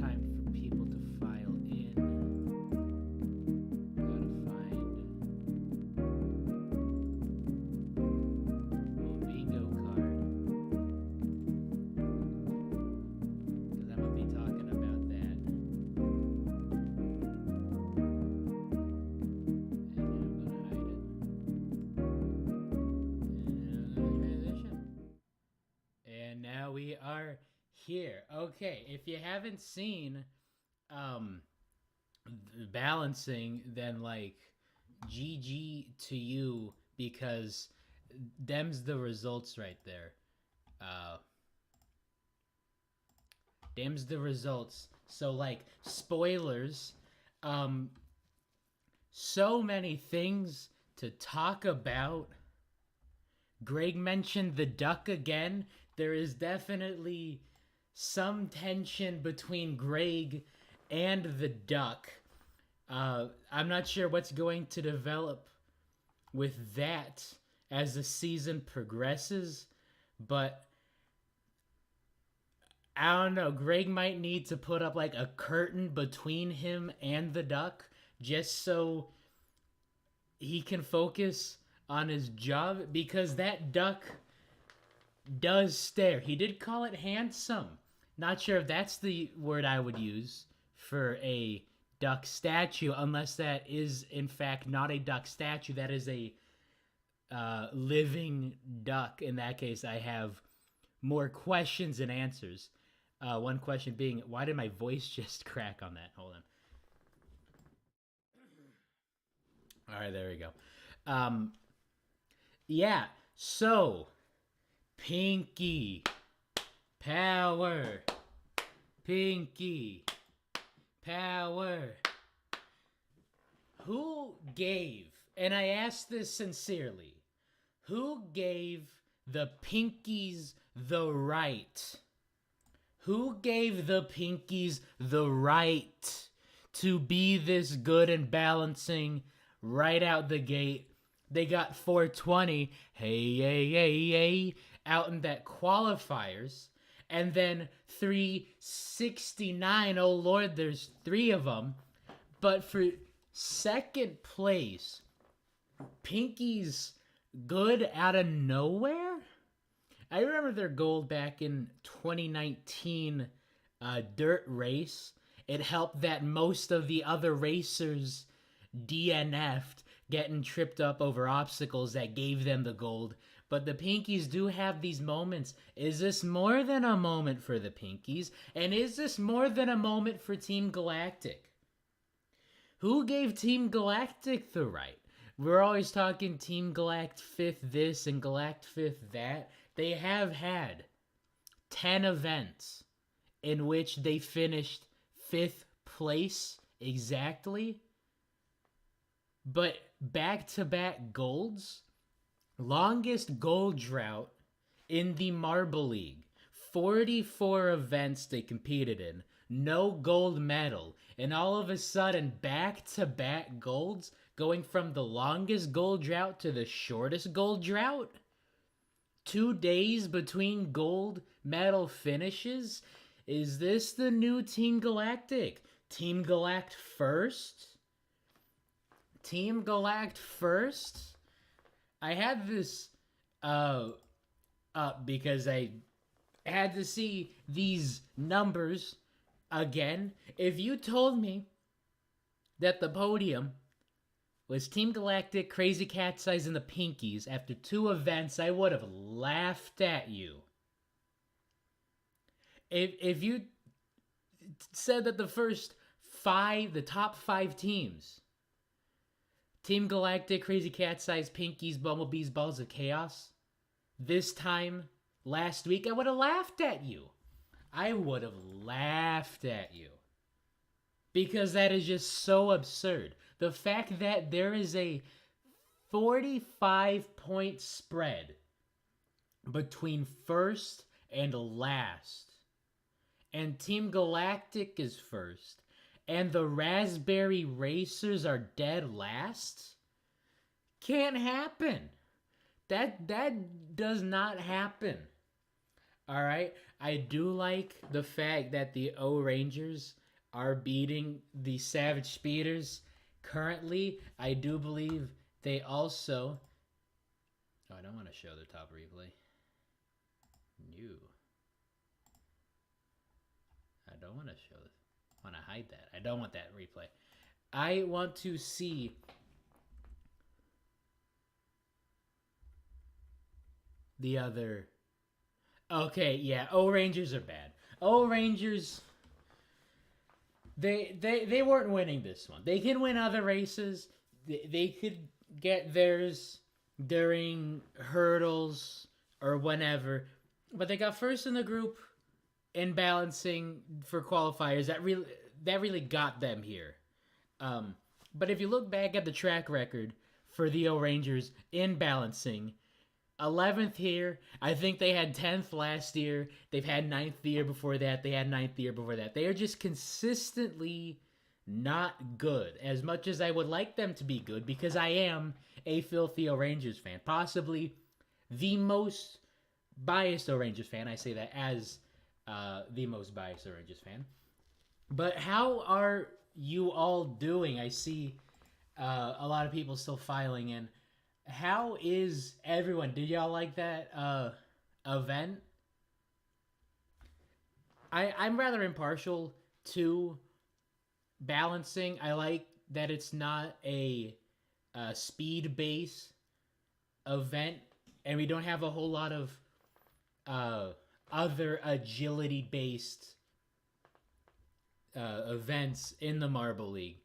time for people to file in. Gotta find a bingo card. Because I'm going to be talking about that. And I'm going to hide it. And I'm going to transition. And now we are here. Okay, if you haven't seen balancing, then like GG to you, because them's the results right there. Them's the results. So like spoilers, so many things to talk about. Greg mentioned the duck again. There is definitely some tension between Greg and the duck. I'm not sure what's going to develop with that as the season progresses, but I don't know. Greg might need to put up like a curtain between him and the duck just so he can focus on his job, because that duck does stare. He did call it handsome. Not sure if that's the word I would use for a duck statue, unless that is in fact not a duck statue. That is a living duck. In that case, I have more questions than answers. One question being, why did my voice just crack on that? Hold on. All right, there we go. Yeah, so Pinky power. Pinky power. Who gave, and I ask this sincerely, who gave the Pinkies the right? Who gave the Pinkies the right to be this good and balancing right out the gate? They got 420, hey, out in that qualifiers. And then 369, oh Lord, there's 3 of them. But for second place, Pinky's good out of nowhere? I remember their gold back in 2019 dirt race. It helped that most of the other racers DNF'd, getting tripped up over obstacles that gave them the gold. But the Pinkies do have these moments. Is this more than a moment for the Pinkies? And is this more than a moment for Team Galactic? Who gave Team Galactic the right? We're always talking Team Galact 5th this and Galact 5th that. They have had 10 events in which they finished 5th place exactly. But back-to-back golds, longest gold drought in the Marble League. 44 events they competed in, no gold medal, and all of a sudden back-to-back golds, going from the longest gold drought to the shortest gold drought. 2 days between gold medal finishes. Is this the new Team Galactic? Team Galact first? Team Galact first? I had this up because I had to see these numbers again. If you told me that the podium was Team Galactic, Crazy Cat's Eyes, and the Pinkies after 2 events, I would have laughed at you. If you said that the top 5 teams, Team Galactic, Crazy Cat's Eyes, Pinkies, Bumblebees, Balls of Chaos, this time last week, I would have laughed at you. I would have laughed at you. Because that is just so absurd. The fact that there is a 45-point spread between first and last, and Team Galactic is first, and the Raspberry Racers are dead last, can't happen. That does not happen. All right. I do like the fact that the O Rangers are beating the Savage Speeders currently. I do believe they also. Oh, I don't want to show the top replay. New. I don't want to show this. I want to hide that. I don't want that replay. I want to see the other. Okay, yeah, O Rangers are bad. O Rangers, they weren't winning this one. They can win other races. They could get theirs during hurdles or whenever, but they got first in the group in balancing for qualifiers. That really got them here. But if you look back at the track record for the O Rangers in balancing, 11th here. I think they had 10th last year. They've had 9th the year before that. They had 9th the year before that. They are just consistently not good. As much as I would like them to be good, because I am a filthy O Rangers fan. Possibly the most biased O Rangers fan. I say that as the most biased O Rangers fan. But how are you all doing? I see a lot of people still filing in. How is everyone? Did y'all like that event? I'm rather impartial to balancing. I like that it's not a speed based event, and we don't have a whole lot of other agility based events in the Marble League.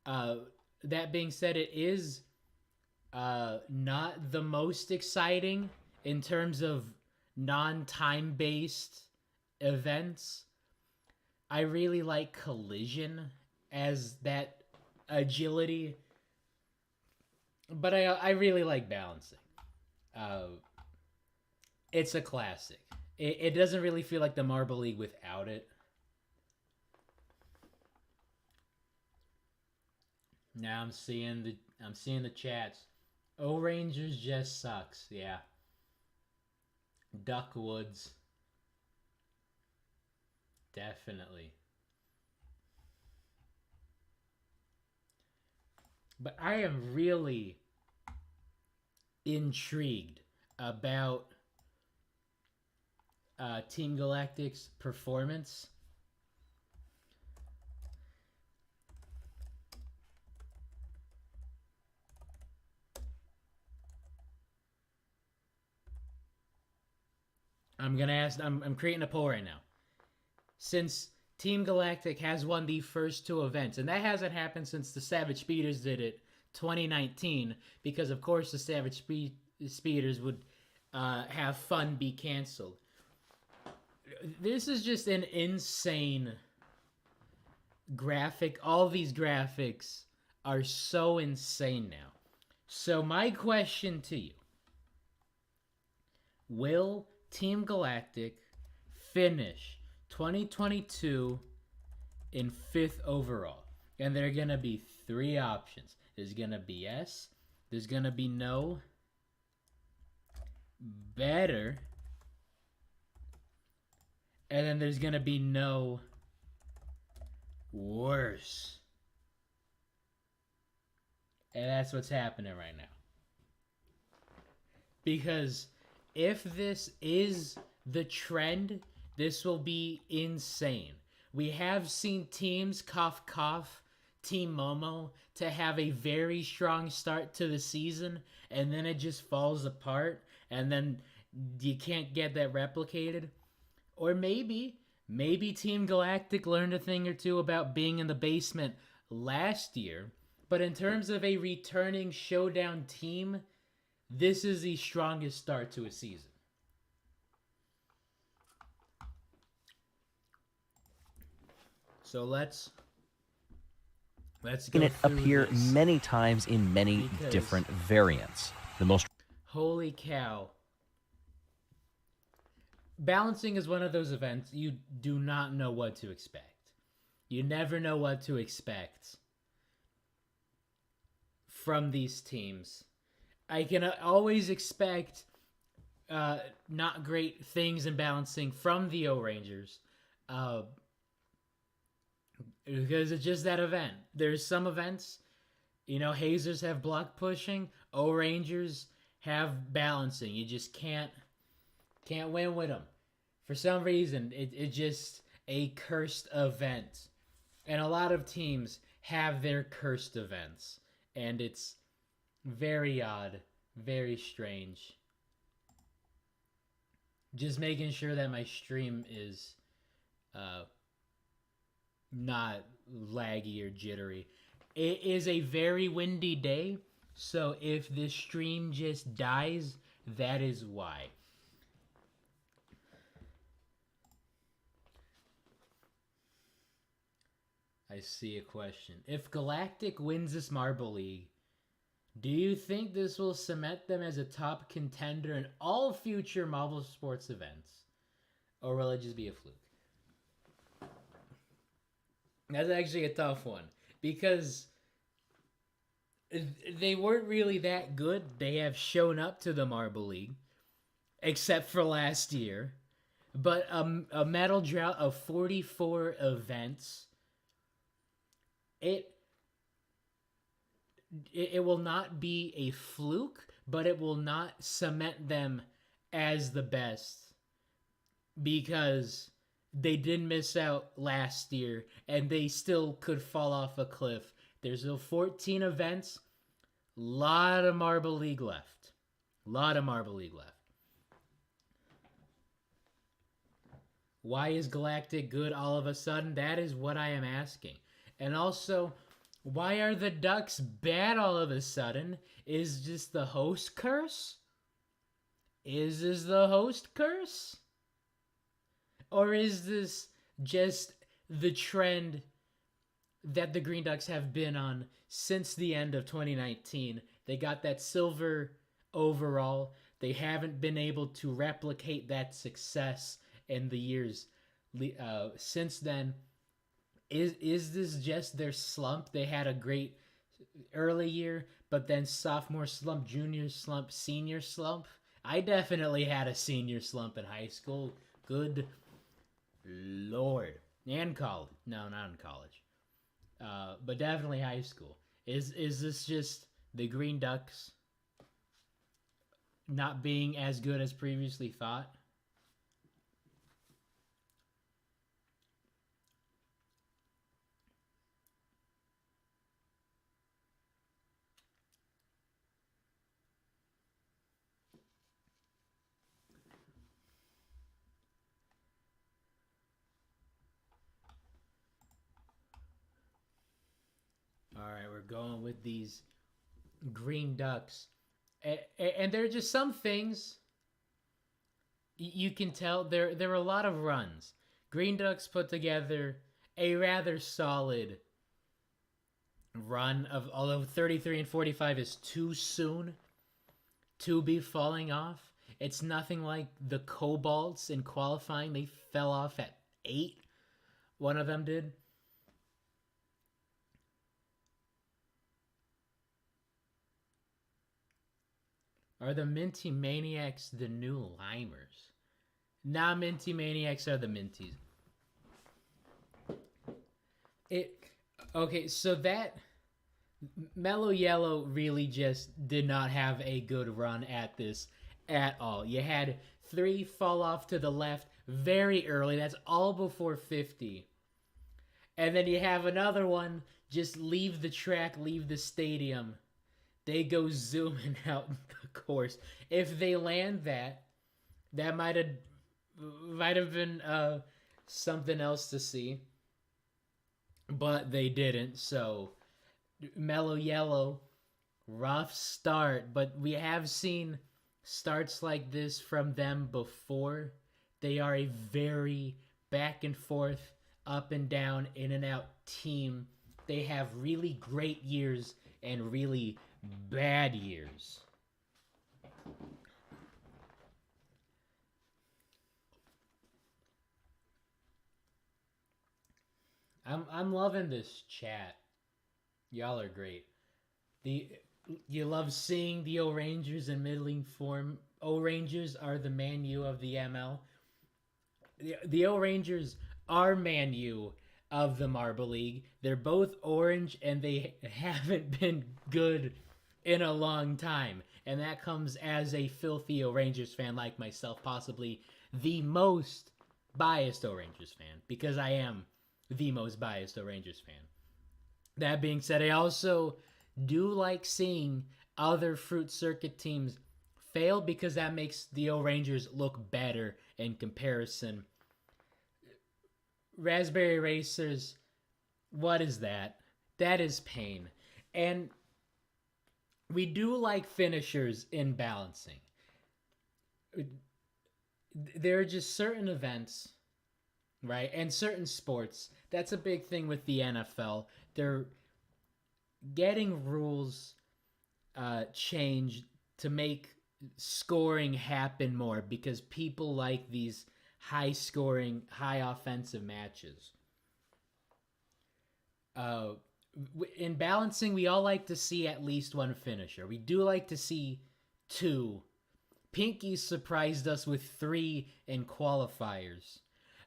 That being said, it is not the most exciting in terms of non-time based events. I really like Collision as that agility, but I really like balancing. It's a classic. It doesn't really feel like the Marble League without it. Now I'm seeing the chats. O Rangers just sucks. Yeah. Duckwoods. Definitely. But I am really intrigued about Team Galactic's performance. I'm creating a poll right now. Since Team Galactic has won the first two events, and that hasn't happened since the Savage Speeders did it 2019, because of course the Savage Speeders would have fun be canceled. This is just an insane graphic. All these graphics are so insane now. So my question to you: will Team Galactic finish 2022 in 5th overall? And there are going to be 3 options. There's going to be yes, there's going to be no, better, and then there's going to be no, worse. And that's what's happening right now. Because if this is the trend, this will be insane. We have seen teams, cough, Team Momo, to have a very strong start to the season, and then it just falls apart, and then you can't get that replicated. Or maybe Team Galactic learned a thing or two about being in the basement last year, but in terms of a returning showdown team, this is the strongest start to a season. So let's go. It appear this. Many times in many different variants. The most. Holy cow. Balancing is one of those events you do not know what to expect. You never know what to expect from these teams. I can always expect not great things in balancing from the O Rangers. Uh, because it's just that event. There's some events, Hazers have block pushing, O Rangers have balancing. You just can't win with them. For some reason, it's just a cursed event. And a lot of teams have their cursed events. And it's very odd, very strange. Just making sure that my stream is not laggy or jittery. It is a very windy day, so if this stream just dies, that is why. I see a question. If Galactic wins this Marble League, do you think this will cement them as a top contender in all future Marvel Sports events? Or will it just be a fluke? That's actually a tough one. Because they weren't really that good. They have shown up to the Marble League. Except for last year. But a medal drought of 44 events. It will not be a fluke, but it will not cement them as the best because they did miss out last year and they still could fall off a cliff. There's still 14 events, lot of Marble League left. Why is Galactic good all of a sudden? That is what I am asking. And also, why are the Ducks bad all of a sudden? Is this the host curse? Is this the host curse? Or is this just the trend that the Green Ducks have been on since the end of 2019? They got that silver overall. They haven't been able to replicate that success in the years since then. Is this just their slump? They had a great early year, but then sophomore slump, junior slump, senior slump. I definitely had a senior slump in high school. Good Lord. And college. No, not in college. But definitely high school. Is this just the Green Ducks not being as good as previously thought? All right, we're going with these Green Ducks. And there are just some things you can tell there were a lot of runs. Green Ducks put together a rather solid run of, although 33 and 45 is too soon to be falling off. It's nothing like the Cobalts in qualifying. They fell off at 8. One of them did. Are the Minty Maniacs the new Limers? Nah, Minty Maniacs are the Minties. Okay, so that Mellow Yellow really just did not have a good run at this at all. You had 3 fall off to the left very early. That's all before 50. And then you have another one just leave the track, leave the stadium. They go zooming out the course. If they land that might have been something else to see. But they didn't, so Mellow Yellow, rough start, but we have seen starts like this from them before. They are a very back and forth, up and down, in and out team. They have really great years and really bad years. I'm loving this chat. Y'all are great. You love seeing the O Rangers in middling form. O-Rangers are the Man U of the ML. The O-Rangers are Man U of the Marble League. They're both orange, and they haven't been good in a long time. And that comes as a filthy O-Rangers fan like myself, possibly the most biased O-Rangers fan, because I am the most biased O-Rangers fan. That being said, I also do like seeing other Fruit Circuit teams fail because that makes the O-Rangers look better in comparison. Raspberry Racers, what is that? That is pain. And we do like finishers in balancing. There are just certain events, right? And certain sports. That's a big thing with the NFL. They're getting rules changed to make scoring happen more because people like these high scoring, high offensive matches. In balancing, we all like to see at least one finisher. We do like to see two. Pinky surprised us with 3 in qualifiers.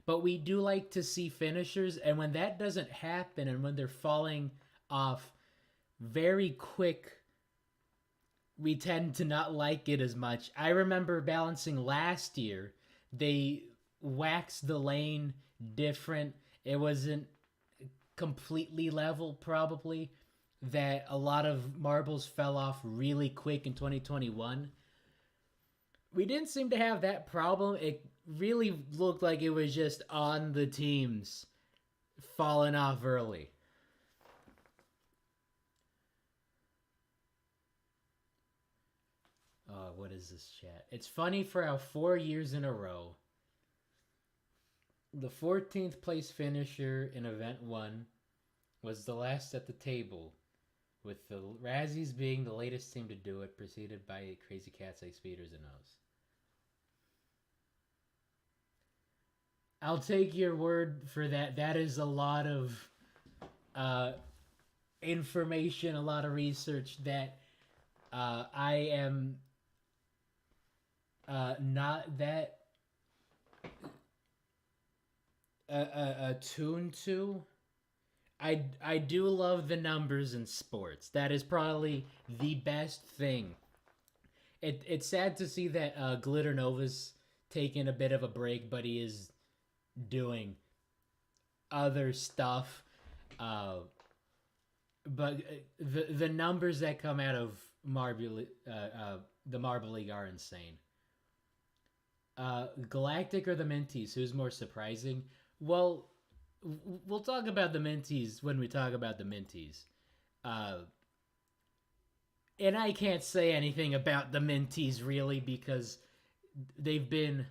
But we do like to see finishers, and when that doesn't happen and when they're falling off very quick, we tend to not like it as much. I remember balancing last year. They waxed the lane different. It wasn't completely level, probably, that a lot of marbles fell off really quick in 2021. We didn't seem to have that problem. It really looked like it was just on the teams falling off early. What is this chat? It's funny for how 4 years in a row, the 14th place finisher in Event 1 was the last at the table, with the Razzies being the latest team to do it, preceded by Crazy Cats, Ice Speeders, and O's. I'll take your word for that. That is a lot of information, a lot of research that I am not that attuned to. I do love the numbers in sports. That is probably the best thing. It's sad to see that Glitter Nova's taking a bit of a break, but he is doing other stuff. But the numbers that come out of the Marble League are insane. Galactic or the Minties? Who's more surprising? Well, we'll talk about the Minties when we talk about the Minties. And I can't say anything about the Minties really because they've been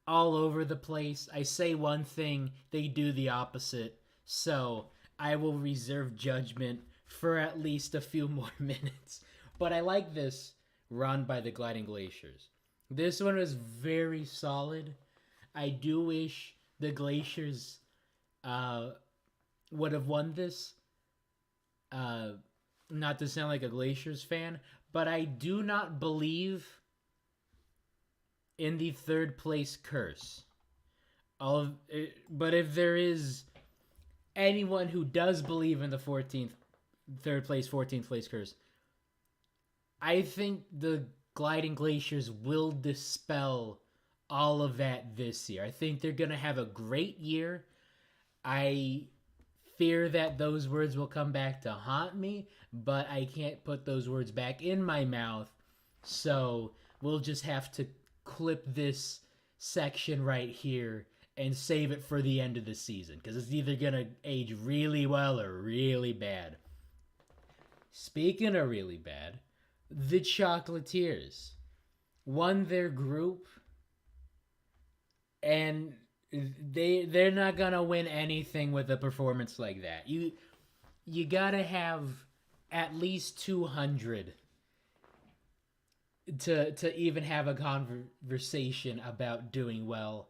all over the place. I say one thing, they do the opposite. So I will reserve judgment for at least a few more minutes. But I like this run by the Gliding Glaciers. This one was very solid. I do wish the Glaciers would have won this. Not to sound like a Glaciers fan, but I do not believe in the third place curse. But if there is anyone who does believe in the third place, 14th place curse, I think the Gliding Glaciers will dispel all of that this year. I think they're going to have a great year. I fear that those words will come back to haunt me, but I can't put those words back in my mouth. So we'll just have to clip this section right here and save it for the end of the season, because it's either going to age really well or really bad. Speaking of really bad, the Chocolatiers won their group, and they're not gonna win anything with a performance like that. You gotta have at least 200 to even have a conversation about doing well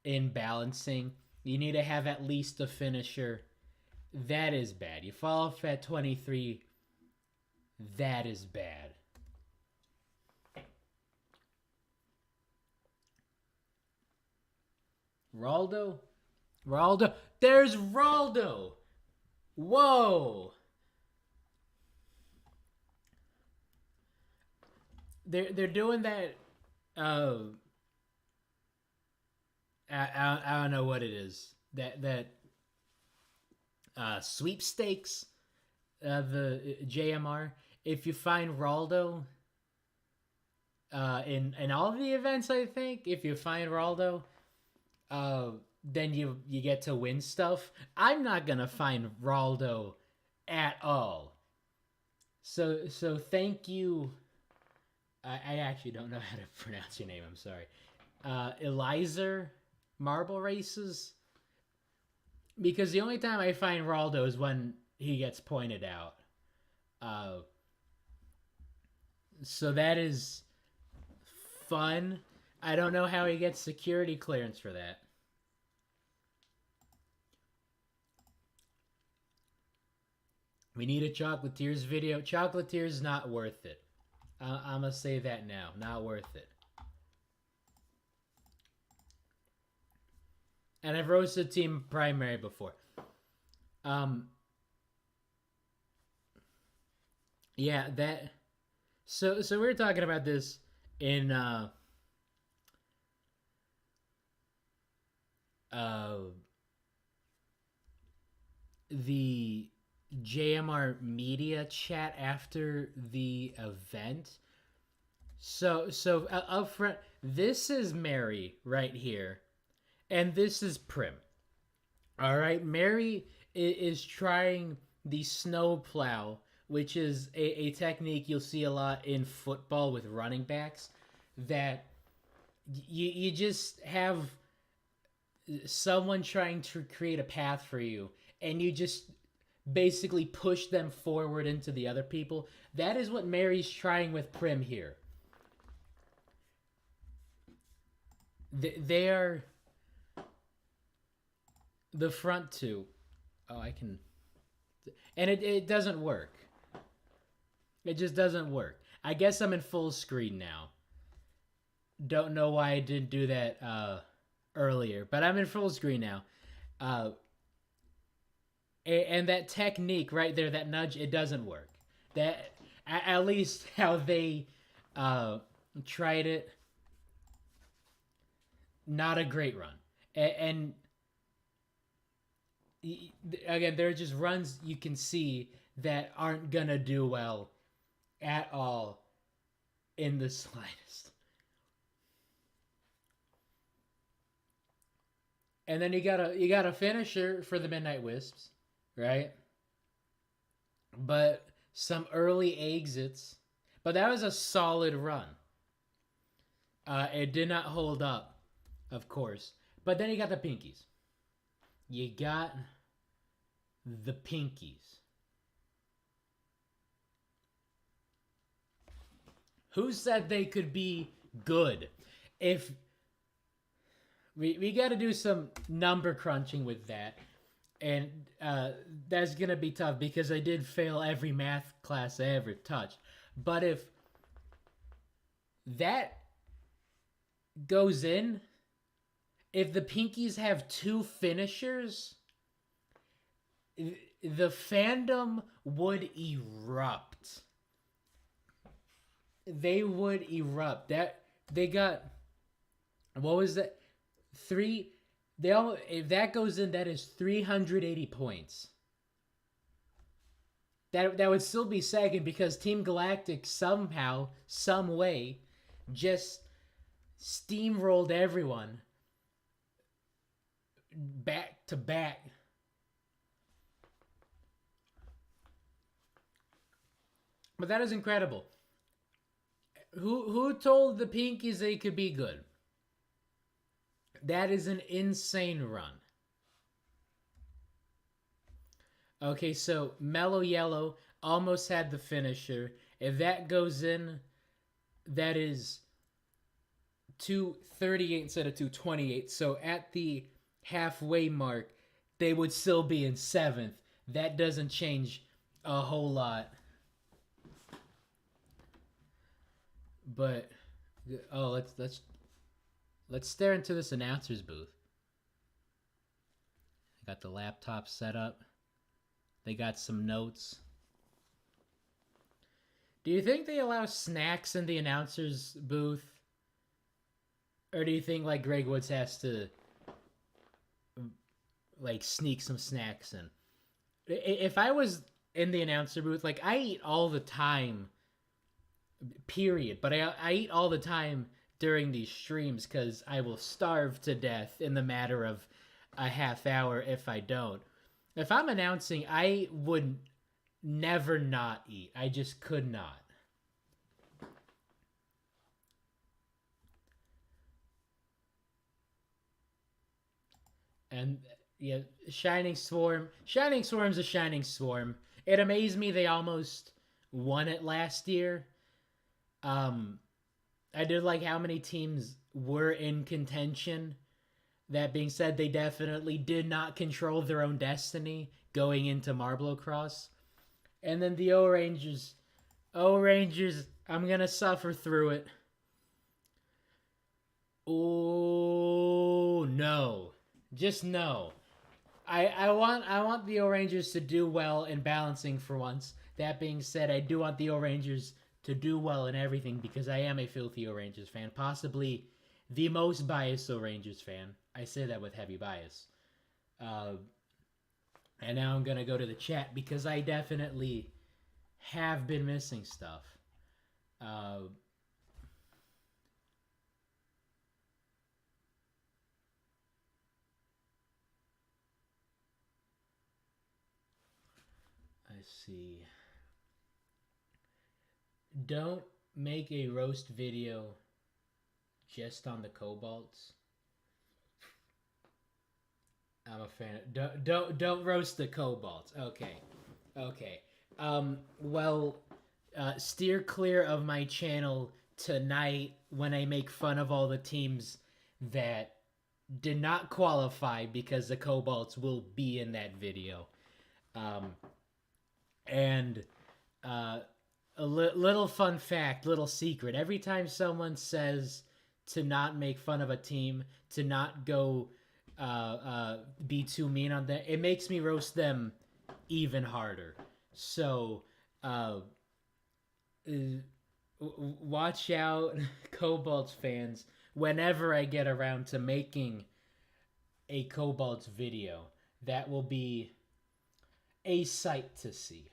in balancing. You need to have at least a finisher. That is bad. You fall off at 23. That is bad. Raldo? Raldo? There's Raldo! Whoa! They're doing that. Uh, I don't know what it is. That sweepstakes. The JMR. If you find Raldo. In all of the events, I think if you find Raldo, then you get to win stuff. I'm not gonna find Raldo at all. So thank you. I actually don't know how to pronounce your name. I'm sorry. Elizer Marble Races. Because the only time I find Raldo is when he gets pointed out. So that is fun. I don't know how he gets security clearance for that. We need a Chocolatiers video. Chocolatiers not worth it. I'm gonna say that now. Not worth it. And I've roasted Team Primary before. Yeah, that. So we were talking about this in the JMR media chat after the event. So up front, this is Mary right here, and this is Prim. All right, Mary is trying the snow plow, which is a technique you'll see a lot in football with running backs. That you just have someone trying to create a path for you, and you just basically push them forward into the other people. That is what Mary's trying with Prim here. They are the front two. Oh, I can... And it doesn't work. It just doesn't work. I guess I'm in full screen now. Don't know why I didn't do that earlier, but I'm in full screen now. And that technique right there, that nudge, it doesn't work. That, at least how they tried it, not a great run. And again, there are just runs you can see that aren't gonna do well at all in the slightest. And then you got a finisher for the Midnight Wisps, right? But some early exits. But that was a solid run. It did not hold up, of course. But then you got the Pinkies. You got the Pinkies. Who said they could be good? If we got to do some number crunching with that, and that's gonna be tough because I did fail every math class I ever touched. But if that goes in, if the Pinkies have two finishers, the fandom would erupt. They would erupt. That they got, what was that? If that goes in, that is 380 points. That would still be second because Team Galactic somehow, some way, just steamrolled everyone back to back. But that is incredible. Who told the Pinkies they could be good? That is an insane run. Okay, so Mellow Yellow almost had the finisher. If that goes in, that is 238 instead of 228. So at the halfway mark, they would still be in seventh. That doesn't change a whole lot. But let's stare into this announcer's booth. Got the laptop set up. They got some notes. Do you think they allow snacks in the announcer's booth? Or do you think, like, Greg Woods has to, like, sneak some snacks in? If I was in the announcer booth, like, I eat all the time, period. But I eat all the time during these streams because I will starve to death in the matter of a half hour if I don't. If I'm announcing, I would never not eat. I just could not. And yeah, Shining Swarm. Shining Swarm's a Shining Swarm. It amazed me they almost won it last year. I did like how many teams were in contention. That being said, they definitely did not control their own destiny going into Marble Cross. And then the O-Rangers. O-Rangers, I'm going to suffer through it. Oh, no. Just no. I want the O-Rangers to do well in balancing for once. That being said, I do want the O-Rangers to do well in everything because I am a filthy O-Rangers fan. Possibly the most biased O-Rangers fan. I say that with heavy bias. And now I'm going to go to the chat because I definitely have been missing stuff. I see. Don't make a roast video just on the Cobalts. I'm a fan. Don't roast the Cobalts. Okay. Well, steer clear of my channel tonight when I make fun of all the teams that did not qualify because the Cobalts will be in that video. And a little fun fact, little secret. Every time someone says to not make fun of a team, to not go be too mean on them, it makes me roast them even harder. So watch out, Cobalts fans, whenever I get around to making a Cobalts video. That will be a sight to see.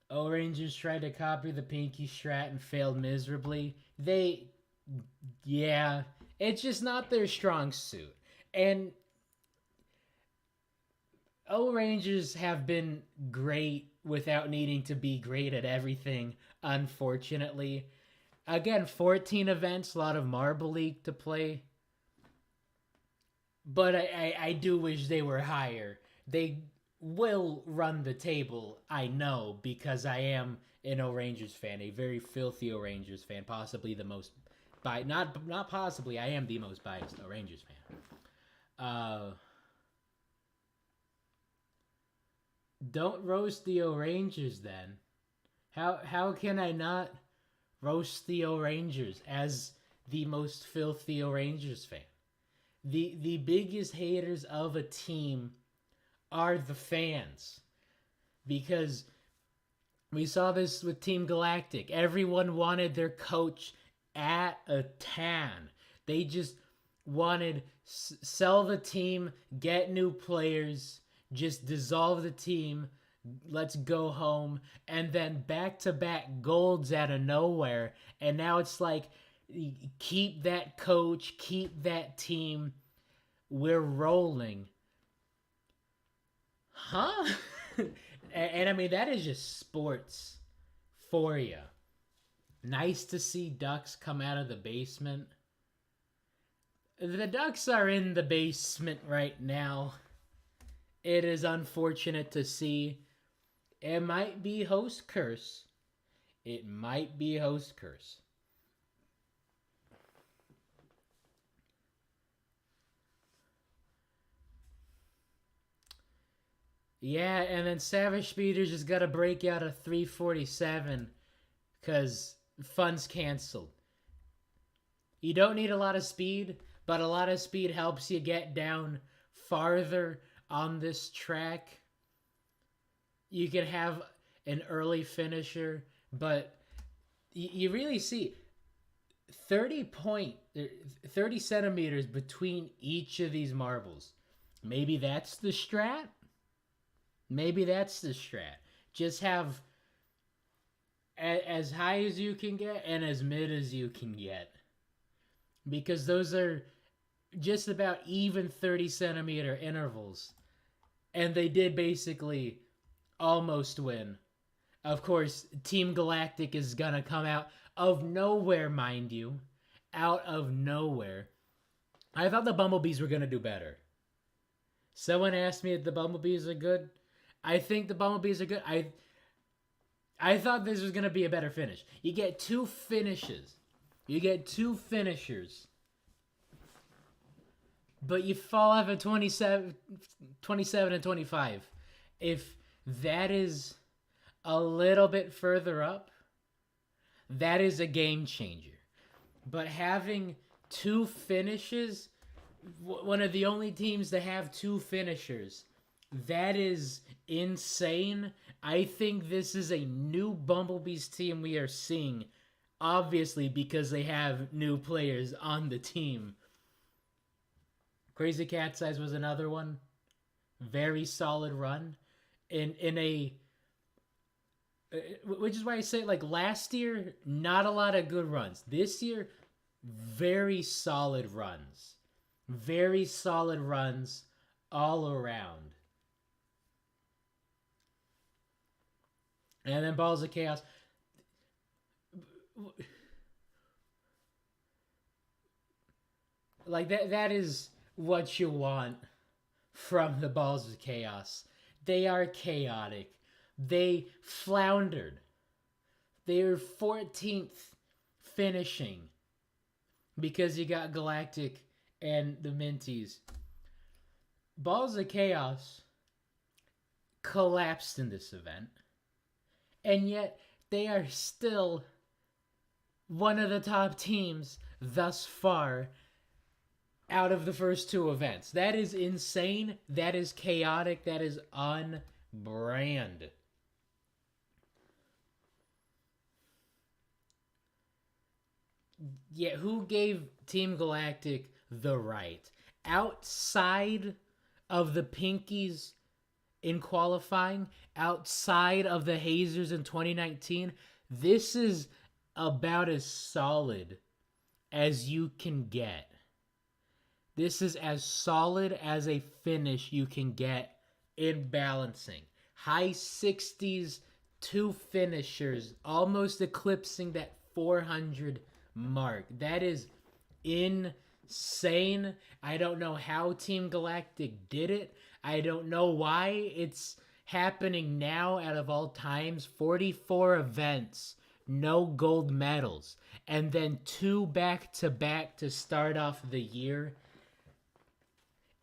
O-Rangers tried to copy the Pinky strat and failed miserably. It's just not their strong suit. And O-Rangers have been great without needing to be great at everything, unfortunately. Again, 14 events, a lot of Marble League to play. But I do wish they were higher. They will run the table, I know, because I am an O-Rangers fan, a very filthy O-Rangers fan, possibly the most not possibly, I am the most biased O-Rangers fan. Don't roast the O-Rangers then. How can I not roast the O-Rangers as the most filthy O-Rangers fan? The biggest haters of a team are the fans. Because we saw this with Team Galactic. Everyone wanted their coach at a tan. They just wanted sell the team, get new players, just dissolve the team, let's go home, and then back-to-back golds out of nowhere. And now it's like, keep that coach, keep that team, we're rolling. Huh? and I mean, that is just sports for you. Nice to see Ducks come out of the basement. The Ducks are in the basement right now. It is unfortunate to see. It might be host curse. It might be host curse. Yeah, and then Savage Speeders just got to break out a 347 because fun's canceled. You don't need a lot of speed, but a lot of speed helps you get down farther on this track. You can have an early finisher, but you really see 30 centimeters between each of these marbles. Maybe that's the strat. Maybe that's the strat. Just have as high as you can get and as mid as you can get. Because those are just about even 30 centimeter intervals. And they did basically almost win. Of course, Team Galactic is going to come out of nowhere, mind you. Out of nowhere. I thought the Bumblebees were going to do better. Someone asked me if the Bumblebees are good. I think the Bumblebees are good. I thought this was going to be a better finish. You get two finishes. You get two finishers. But you fall off at 27 and 25. If that is a little bit further up, that is a game changer. But having two finishes, one of the only teams to have two finishers, that is insane. I think this is a new Bumblebees team we are seeing, obviously because they have new players on the team. Crazy Cat's Eyes was another one. Very solid run. In a... Which is why I say, like, last year, not a lot of good runs. This year, very solid runs. Very solid runs all around. And then Balls of Chaos. Like, that is what you want from the Balls of Chaos. They are chaotic. They floundered. They were 14th finishing because you got Galactic and the Minties. Balls of Chaos collapsed in this event, and yet they are still one of the top teams thus far out of the first two events. That is insane. That is chaotic. That is on brand. Yeah, who gave Team Galactic the right? Outside of the Pinkies in qualifying, outside of the Hazers in 2019, this is about as solid as you can get. This is as solid as a finish you can get in balancing. High 60s, two finishers, almost eclipsing that 400 mark. That is insane. I don't know how Team Galactic did it. I don't know why it's happening now out of all times. 44 events, no gold medals, and then two back-to-back to start off the year.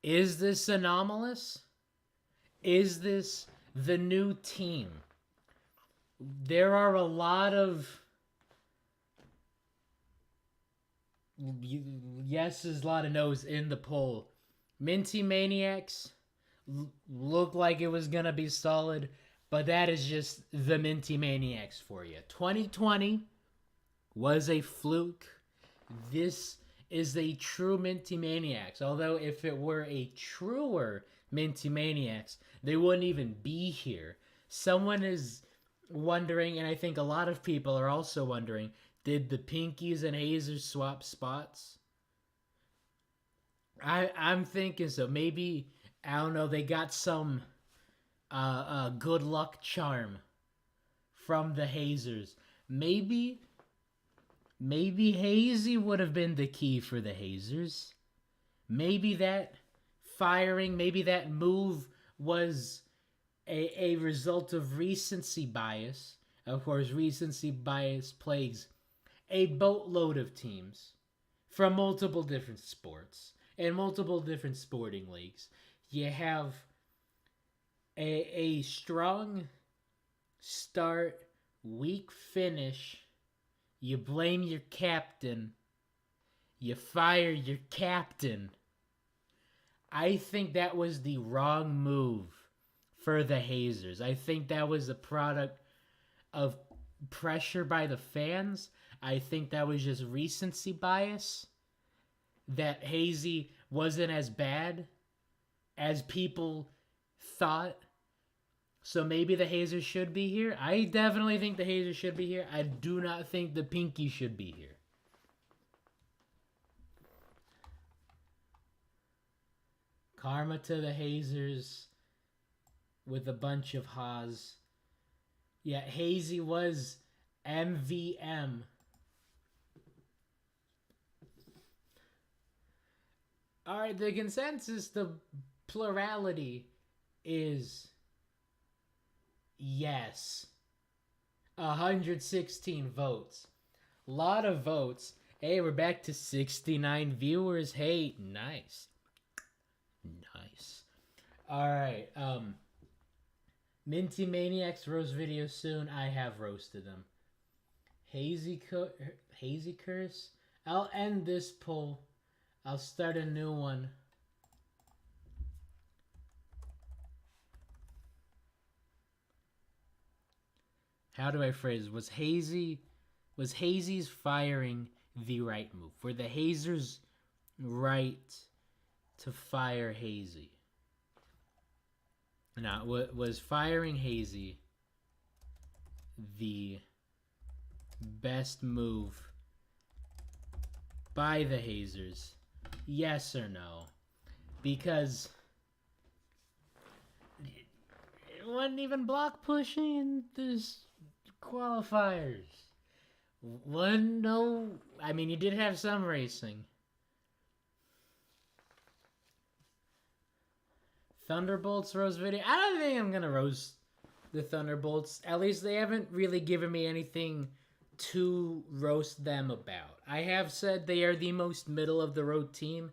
Is this anomalous? Is this the new team? There are a lot of yeses, a lot of no's in the poll. Minty Maniacs looked like it was going to be solid, but that is just the Minty Maniacs for you. 2020 was a fluke. This is a true Minty Maniacs. Although if it were a truer Minty Maniacs, they wouldn't even be here. Someone is wondering, and I think a lot of people are also wondering, did the Pinkies and Hazers swap spots? I'm thinking so. Maybe, I don't know, they got some good luck charm from the Hazers. Maybe Hazy would have been the key for the Hazers. Maybe that firing, maybe that move was a result of recency bias. Of course, recency bias plagues a boatload of teams from multiple different sports and multiple different sporting leagues. You have a strong start, weak finish. You blame your captain. You fire your captain. I think that was the wrong move for the Hazers. I think that was a product of pressure by the fans. I think that was just recency bias. That Hazy wasn't as bad as people thought. So maybe the Hazers should be here. I definitely think the Hazers should be here. I do not think the Pinky should be here. Karma to the Hazers with a bunch of Haas. Yeah, Hazy was MVM. Alright, the consensus, the plurality is yes. 116 votes. Lot of votes. Hey, we're back to 69 viewers. Hey, nice. Nice. Alright, Minty Maniacs roast videos soon. I have roasted them. Hazy Curse. I'll end this poll. I'll start a new one. How do I phrase it? Was Hazy's firing the right move? Were the Hazers right to fire Hazy? Now, was firing Hazy the best move by the Hazers? Yes or no? Because it wasn't even block pushing in this qualifiers. No. I mean, you did have some racing. Thunderbolts roast video. I don't think I'm gonna roast the Thunderbolts. At least they haven't really given me anything to roast them about. I have said they are the most middle of the road team.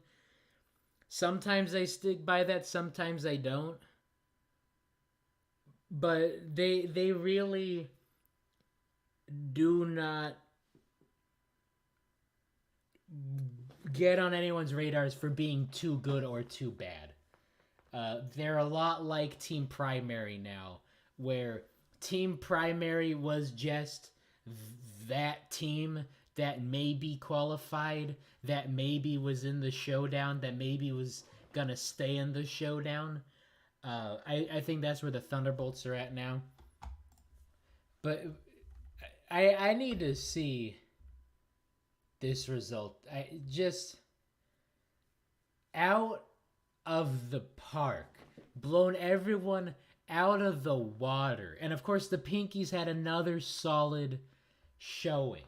Sometimes I stick by that, sometimes I don't. But they really do not get on anyone's radars for being too good or too bad. They're a lot like Team Primary now, where Team Primary was just that team that maybe qualified, that maybe was in the showdown, that maybe was gonna stay in the showdown. I think that's where the Thunderbolts are at now. But I need to see this result. I just out of the park, blown everyone out of the water. And of course the Pinkies had another solid showing.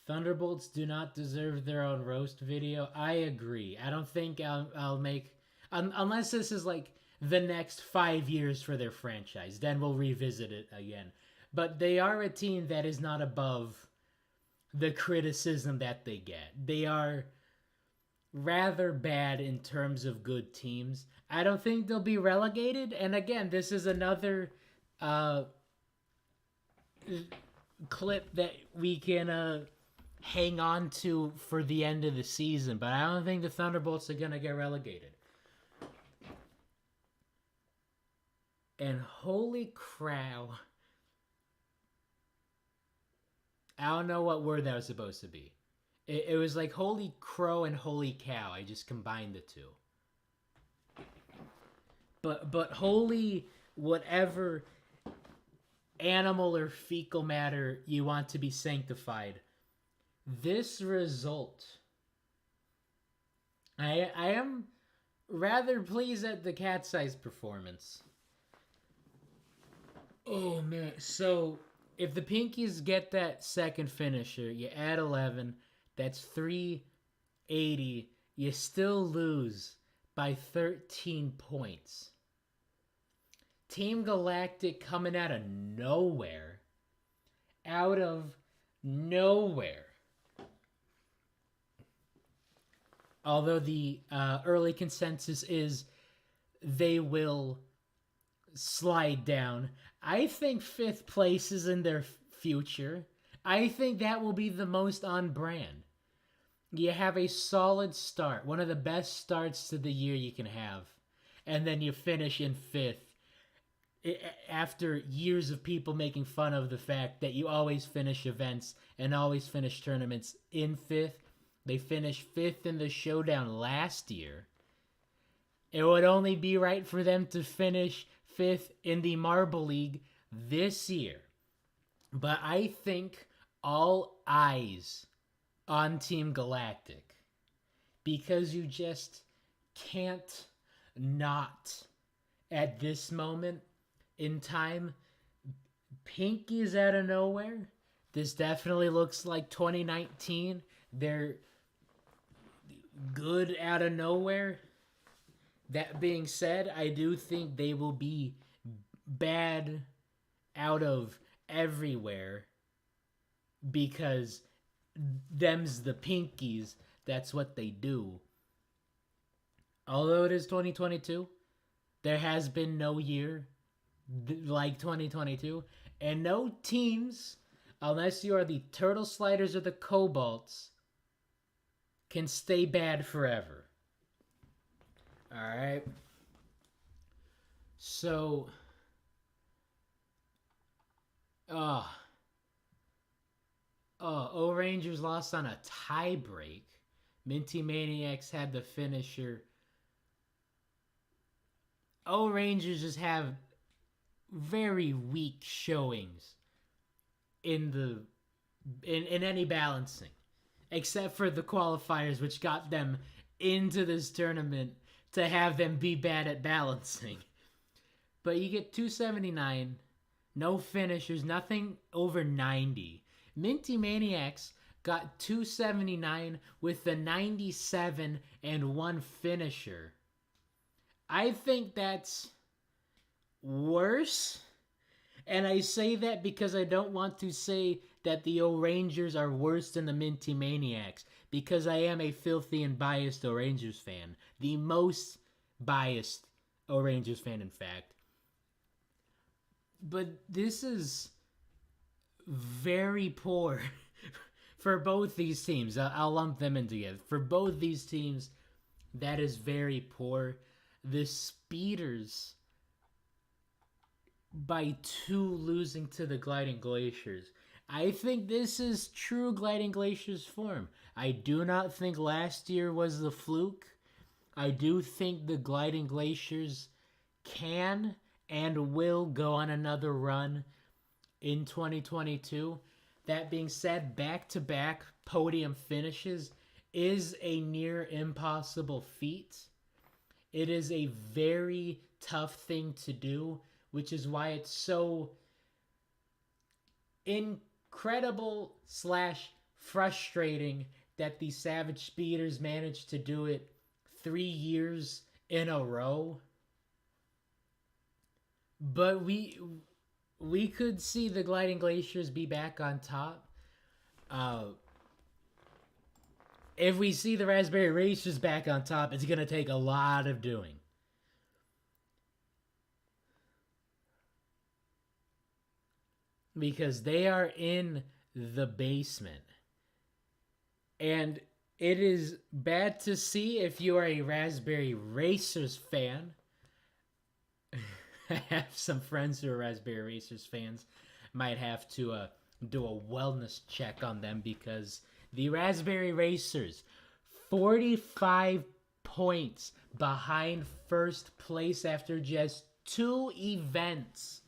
Thunderbolts do not deserve their own roast video. I agree. I don't think I'll make... unless this is like the next 5 years for their franchise. Then we'll revisit it again. But they are a team that is not above the criticism that they get. They are rather bad in terms of good teams. I don't think they'll be relegated. And again, this is another clip that we can hang on to for the end of the season. But I don't think the Thunderbolts are going to get relegated. And holy crow... I don't know what word that was supposed to be. It was like holy crow and holy cow. I just combined the two. But holy whatever animal or fecal matter you want to be sanctified. This result, I am rather pleased at the Cat's Eyes performance. Oh man, so if the Pinkies get that second finisher, you add 11, that's 380. You still lose by 13 points. Team Galactic coming out of nowhere. Out of nowhere. Although the early consensus is they will slide down. I think fifth place is in their future. I think that will be the most on brand. You have a solid start, one of the best starts to the year you can have, and then you finish in fifth after years of people making fun of the fact that you always finish events and always finish tournaments in fifth. They finished fifth in the showdown last year. It would only be right for them to finish fifth in the Marble League this year. But I think all eyes on Team Galactic, because you just can't not at this moment in time. Pinky's out of nowhere. This definitely looks like 2019. They're good out of nowhere. That being said, I do think they will be bad out of everywhere because them's the Pinkies. That's what they do. Although it is 2022, there has been no year like 2022, and no teams, unless you are the Turtle Sliders or the Cobalts, can stay bad forever. Alright. So, O-Rangers lost on a tie break. Minty Maniacs had the finisher. O-Rangers just have very weak showings in any balancing, except for the qualifiers, which got them into this tournament to have them be bad at balancing. But you get 279, no finishers, nothing over 90. Minty Maniacs got 279 with the 97 and one finisher. I think that's worse. And I say that because I don't want to say that the O-Rangers are worse than the Minty Maniacs, because I am a filthy and biased O-Rangers fan. The most biased O-Rangers fan, in fact. But this is very poor for both these teams. I'll lump them in together. For both these teams, that is very poor. The Speeders, by 2 losing to the Gliding Glaciers. I think this is true Gliding Glaciers form. I do not think last year was the fluke. I do think the Gliding Glaciers can and will go on another run in 2022. That being said, back-to-back podium finishes is a near impossible feat. It is a very tough thing to do, which is why it's so incredible / frustrating that the Savage Speeders managed to do it 3 years in a row. But we could see the Gliding Glaciers be back on top. If we see the Raspberry Racers back on top, it's going to take a lot of doing. Because they are in the basement. And it is bad to see if you are a Raspberry Racers fan. I have some friends who are Raspberry Racers fans. Might have to do a wellness check on them, because the Raspberry Racers, 45 points behind first place after just 2 events.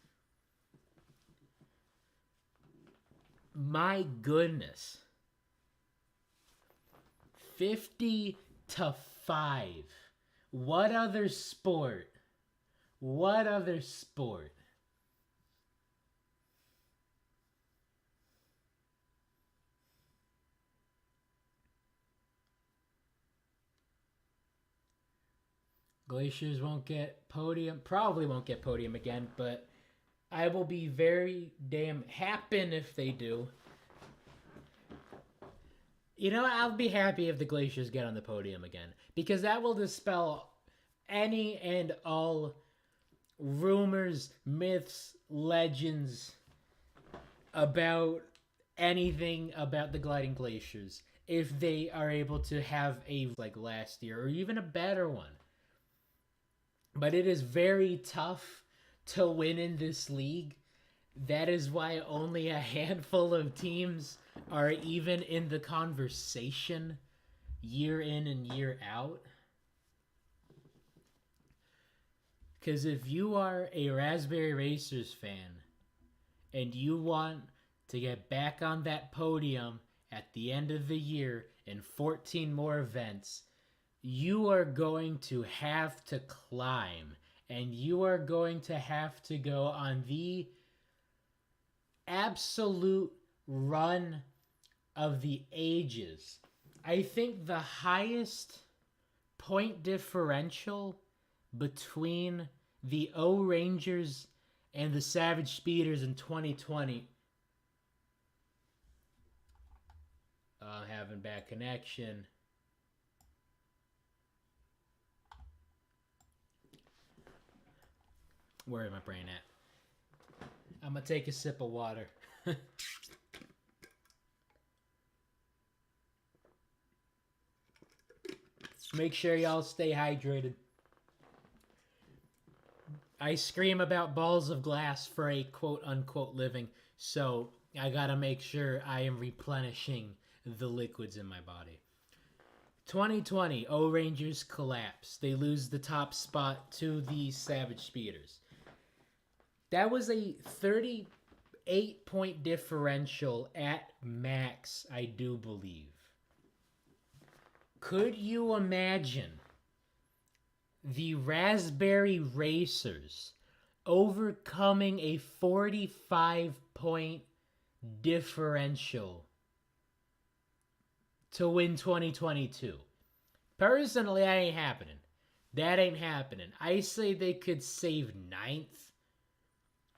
My goodness. 50-5. What other sport? What other sport? Glaciers won't get podium. Probably won't get podium again, but I will be very damn happy if they do. You know, I'll be happy if the Glaciers get on the podium again, because that will dispel any and all rumors, myths, legends about anything about the gliding glaciers if they are able to have a like last year or even a better one. But it is very tough to win in this league. That is why only a handful of teams are even in the conversation year in and year out. Because if you are a Raspberry Racers fan and you want to get back on that podium at the end of the year in 14 more events, you are going to have to climb, and you are going to have to go on the absolute run of the ages. I think the highest point differential between the O Rangers and the Savage Speeders in 2020. Having bad connection. Where is my brain at? I'm gonna take a sip of water. Make sure y'all stay hydrated. I scream about balls of glass for a quote-unquote living, so I gotta make sure I am replenishing the liquids in my body. 2020, O Rangers collapse. They lose the top spot to the Savage Speeders. That was a 38-point differential at max, I do believe. Could you imagine the Raspberry Racers overcoming a 45-point differential to win 2022? Personally, that ain't happening. That ain't happening. I say they could save 9th,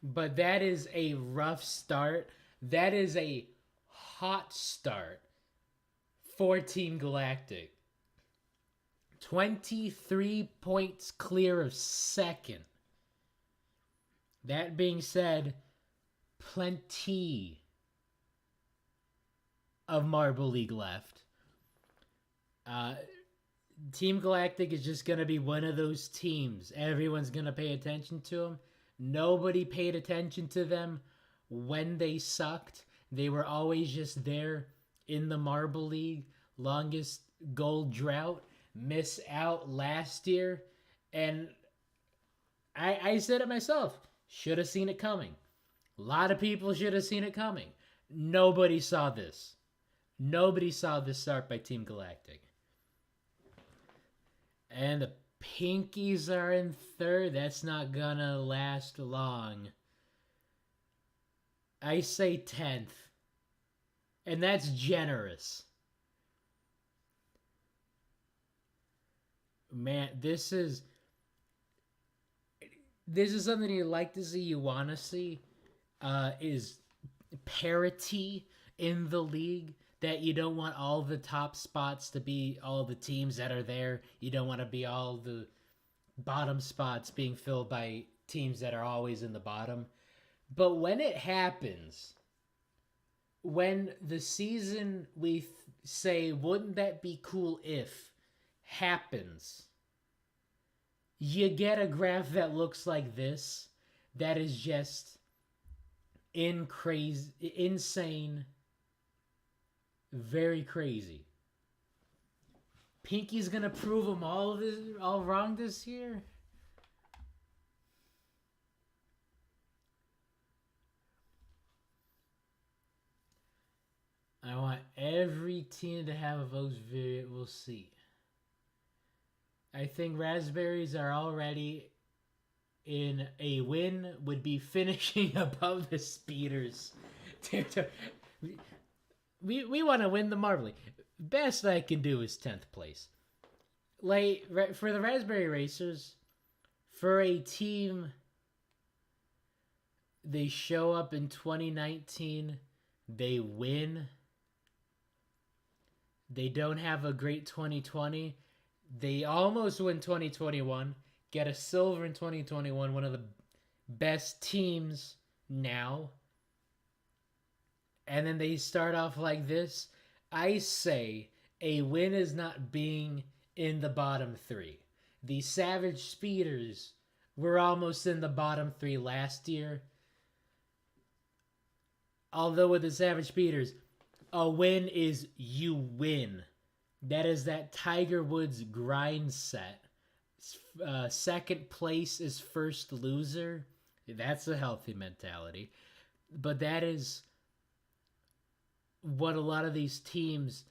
but that is a rough start. That is a hot start for Team Galactic. 23 points clear of second. That being said, plenty of Marble League left. Team Galactic is just going to be one of those teams. Everyone's going to pay attention to them. Nobody paid attention to them when they sucked. They were always just there in the Marble League. Longest gold drought. Miss out last year. And I said it myself. Should have seen it coming. A lot of people should have seen it coming. Nobody saw this. Nobody saw this start by Team Galactic. And the Pinkies are in third. That's not gonna last long. I say 10th. And that's generous. Man, this is something you like to see, you want to see, is parity in the league. That you don't want all the top spots to be all the teams that are there. You don't want to be all the bottom spots being filled by teams that are always in the bottom. But when it happens, when the season we say, wouldn't that be cool if, happens, you get a graph that looks like this, that is just insane, very crazy. Pinky's gonna prove them all wrong this year. I want every team to have a vote video. We'll see. I think Raspberries are already in a win, would be finishing above the Speeders. We want to win the Marvel League. Best I can do is 10th place. Like, for the Raspberry Racers, for a team, they show up in 2019, they win. They don't have a great 2020. They almost win 2021, get a silver in 2021, one of the best teams now. And then they start off like this. I say a win is not being in the bottom three. The Savage Speeders were almost in the bottom three last year. Although with the Savage Speeders, a win is you win. That is that Tiger Woods grind set. Second place is first loser. That's a healthy mentality. But that is what a lot of these teams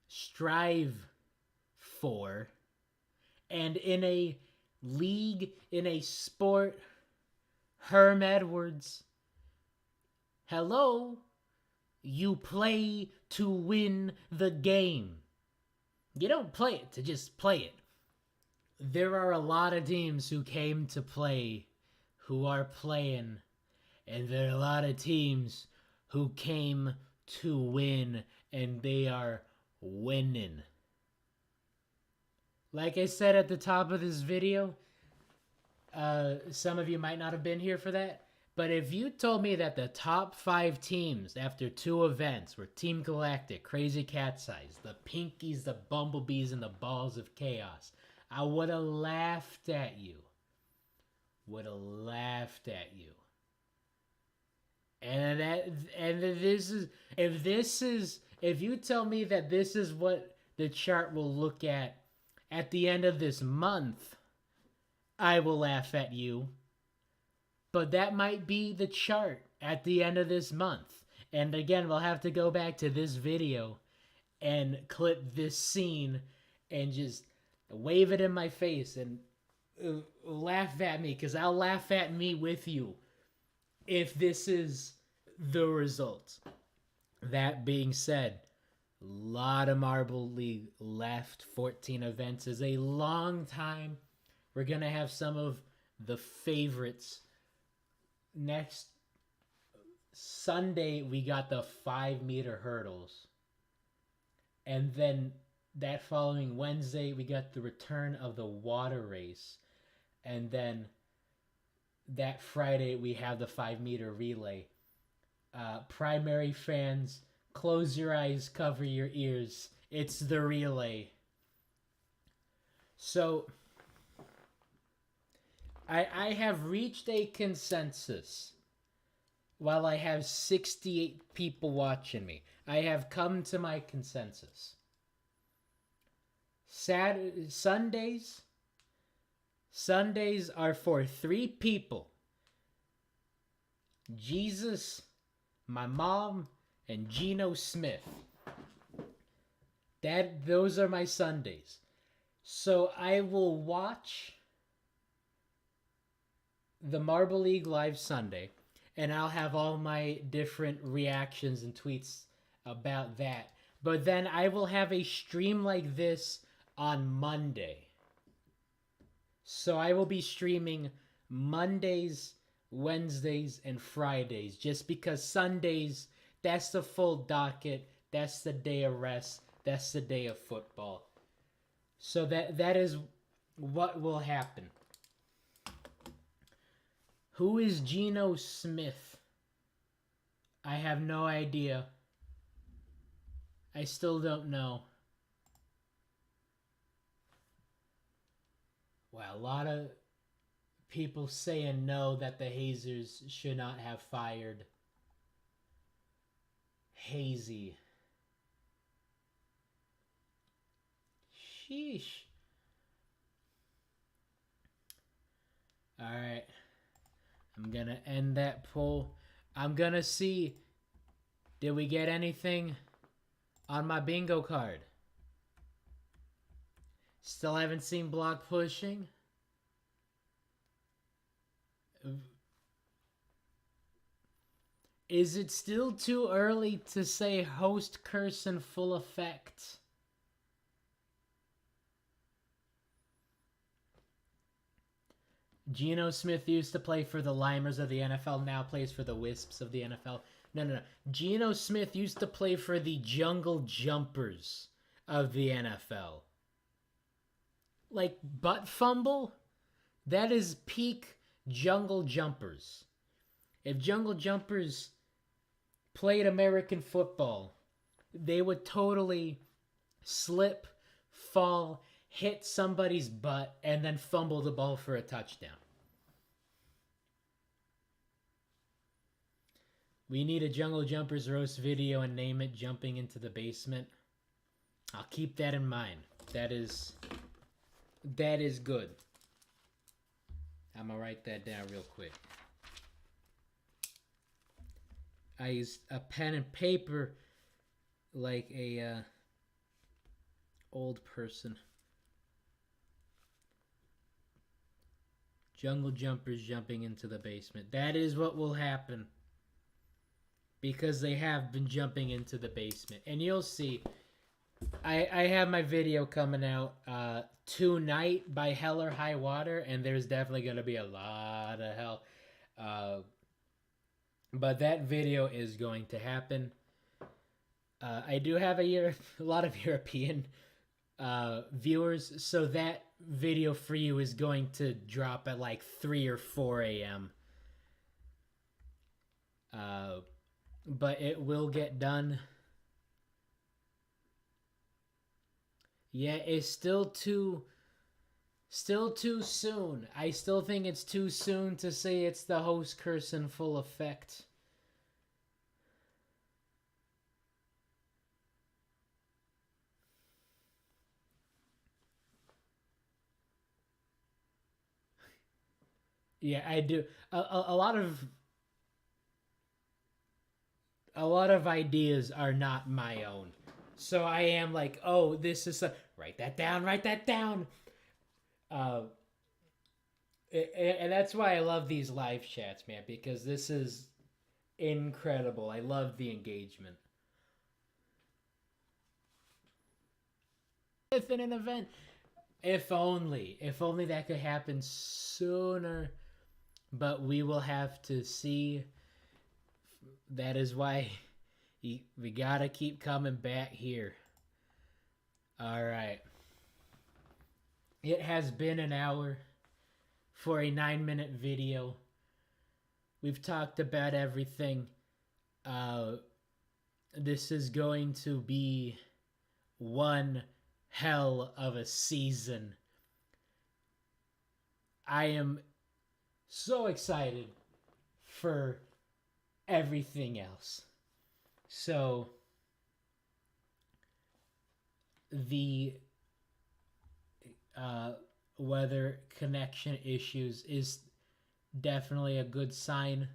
strive for. And in a league, in a sport, Herm Edwards, hello, you play to win the game. You don't play it to just play it. There are a lot of teams who came to play who are playing, and there are a lot of teams who came to win, and they are winning. Like I said at the top of this video, some of you might not have been here for that, but if you told me that the top 5 teams after 2 events were Team Galactic, Crazy Cat's Eyes, the Pinkies, the Bumblebees, and the Balls of Chaos, I would have laughed at you. If you tell me that this is what the chart will look at the end of this month, I will laugh at you. But that might be the chart at the end of this month. And again, we'll have to go back to this video and clip this scene and just wave it in my face and laugh at me, because I'll laugh at me with you if this is the result. That being said, a lot of Marble League left. 14 events is a long time. We're going to have some of the favorites. Next Sunday, we got the 5-meter hurdles. And then that following Wednesday, we got the return of the water race. And then that Friday, we have the 5-meter relay. Primary fans, close your eyes, cover your ears. It's the relay. So, I have reached a consensus. While I have 68 people watching me, I have come to my consensus. Sundays are for 3 people. Jesus, my mom, and Geno Smith. Those are my Sundays. So I will watch the Marble League Live Sunday, and I'll have all my different reactions and tweets about that. But then I will have a stream like this on Monday. So I will be streaming Mondays, Wednesdays, and Fridays, just because Sundays, that's the full docket, that's the day of rest, that's the day of football. So that is what will happen. Who is Geno Smith? I have no idea. I still don't know. Well, a lot of people saying no, that the Hazers should not have fired Hazy. Sheesh. Alright. I'm going to end that poll. I'm going to see, did we get anything on my bingo card? Still haven't seen block pushing. Is it still too early to say host curse in full effect? Geno Smith used to play for the Limers of the NFL, now plays for the Wisps of the NFL. No. Geno Smith used to play for the Jungle Jumpers of the NFL. Like butt fumble? That is peak Jungle Jumpers. If Jungle Jumpers played American football, they would totally slip, fall, hit somebody's butt, and then fumble the ball for a touchdown. We need a Jungle Jumpers roast video and name it Jumping into the Basement. I'll keep that in mind. That is good. I'm gonna write that down real quick. I use a pen and paper like a old person. Jungle Jumpers jumping into the basement. That is what will happen. Because they have been jumping into the basement. And you'll see, I have my video coming out tonight by Hell or High Water, and there's definitely going to be a lot of hell. But that video is going to happen. I do have a lot of European viewers, so that video for you is going to drop at like 3 or 4 a.m. But it will get done. Yeah, it's still too soon. I still think it's too soon to say it's the host curse in full effect. Yeah, I do. A lot of ideas are not my own. So I am like, oh, this is write that down. And that's why I love these live chats, man, because this is incredible. I love the engagement. If in an event, if only that could happen sooner, but we will have to see. That is why we gotta keep coming back here. All right. It has been an hour for a 9-minute video. We've talked about everything. This is going to be one hell of a season. I am so excited for everything else. So the weather connection issues is definitely a good sign.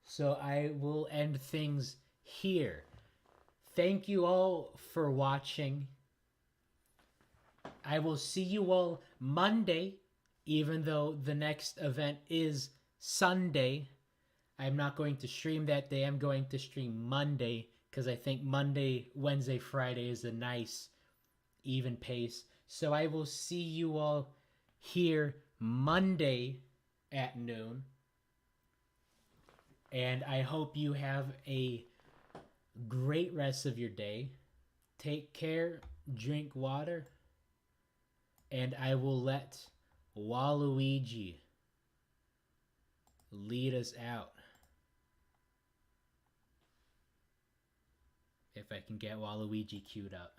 So I will end things here. Thank you all for watching. I will see you all Monday, even though the next event is Sunday. I'm not going to stream that day. I'm going to stream Monday because I think Monday, Wednesday, Friday is a nice even pace. So I will see you all here Monday at noon. And I hope you have a great rest of your day. Take care, drink water, and I will let Waluigi lead us out. If I can get Waluigi queued up.